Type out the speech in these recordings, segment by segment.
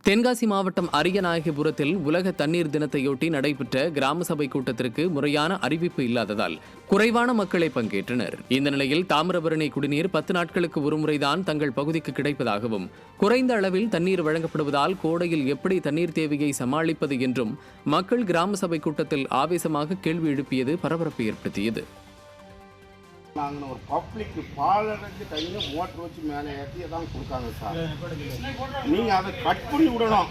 தென்காசி மாவட்டம் அரியநாயகிபுரத்தில் உலக தண்ணீர் தினத்தையொட்டி நடைபெற்ற கிராம சபை கூட்டத்திற்கு முறையான அறிவிப்பு இல்லாததால் குறைவான மக்களை பங்கேற்றனர். இந்த நிலையில் தாமிரபரணி குடிநீர் 10 நாட்களுக்கு ஒருமுறைதான் தங்கள் பகுதிக்கு கிடைப்பதாகவும், குறைந்த அளவில் தண்ணீர் வழங்கப்படுவதால் கோடையில் எப்படி தண்ணீர் தேவையை சமாளிப்பது என்றும் மக்கள் கிராம சபை கூட்டத்தில் ஆவேசமாக கேள்வி எழுப்பியது பரபரப்பை ஏற்படுத்தியது. நாங்கள் ஒரு பப்ளிக் பாலடைஞ்சு தண்ணி மோட்டர் வச்சு மேலே ஏற்றி தான் கொடுக்காங்க சார். நீங்கள் அதை கட் பண்ணி விடணும்.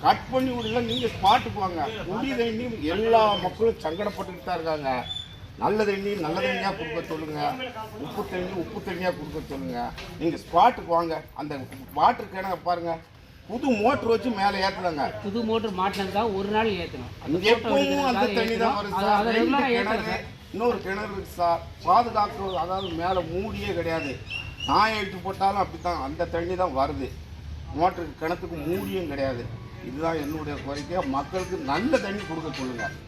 கட் பண்ணி விடல, நீங்கள் ஸ்பாட்டுக்கு வாங்க. குடி தண்ணி எல்லா மக்களும் சங்கடப்பட்டுக்கிட்டு தான் இருக்காங்க. நல்ல தண்ணி நல்ல தண்ணியாக கொடுக்க சொல்லுங்கள், உப்பு தண்ணி உப்பு தண்ணியாக கொடுக்க சொல்லுங்கள். நீங்கள் ஸ்பாட்டுக்கு வாங்க. அந்த வாட்டர் கேனை பாருங்கள், புது மோட்டர் வச்சு மேலே ஏற்றலாங்க. புது மோட்டர் மாட்டினதுக்காக ஒரு நாள் ஏற்றணும். எப்பவும் அந்த தண்ணி தான் வருது சார். இன்னொரு கிணறு இருக்குது சார், பாதுகாக்கிறது, அதாவது மேலே மூடியே கிடையாது. நாயை இட்டு போட்டாலும் அப்படி தான் அந்த தண்ணி தான் வருது. மோட்டருக்கு கிணத்துக்கு மூடியும் கிடையாது. இதுதான் என்னுடைய கோரிக்கை. மக்களுக்கு நல்ல தண்ணி கொடுக்க சொல்லுங்கள்.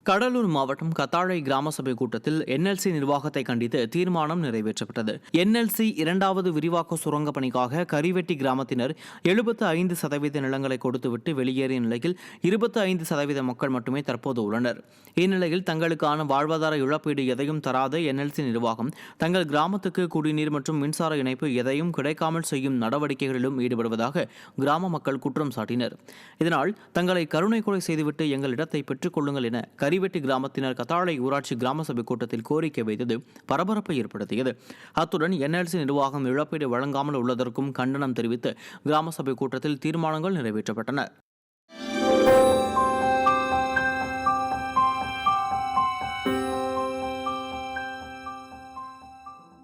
கடலூர் மாவட்டம் கத்தாழை கிராம சபை கூட்டத்தில் என்எல்சி நிர்வாகத்தை கண்டித்து தீர்மானம் நிறைவேற்றப்பட்டது. என்எல்சி 2வது விரிவாக்க சுரங்க பணிக்காக கரிவெட்டி கிராமத்தினர் 75% நிலங்களை கொடுத்துவிட்டு வெளியேறிய நிலையில் 25% மக்கள் மட்டுமே தற்போது உள்ளனர். இந்நிலையில் தங்களுக்கான வாழ்வாதார இழப்பீடு எதையும் தராத என்எல்சி நிர்வாகம் தங்கள் கிராமத்துக்கு குடிநீர் மற்றும் மின்சார இணைப்பு எதையும் கிடைக்காமல் செய்யும் நடவடிக்கைகளிலும் ஈடுபடுவதாக கிராம மக்கள் குற்றம் சாட்டினர். இதனால் தங்களை கருணை கொலை செய்துவிட்டு எங்கள் இடத்தை பெற்றுக் கொள்ளுங்கள் என கரிவெட்டி கிராமத்தினர் கத்தாழை ஊராட்சி கிராம சபை கூட்டத்தில் கோரிக்கை வைத்தது பரபரப்பை ஏற்படுத்தியது. அத்துடன் என்எல்சி நிர்வாகம் இழப்பீடு வழங்காமல் உள்ளதற்கும் கண்டனம் தெரிவித்து கிராம சபை கூட்டத்தில் தீர்மானங்கள் நிறைவேற்றப்பட்டன.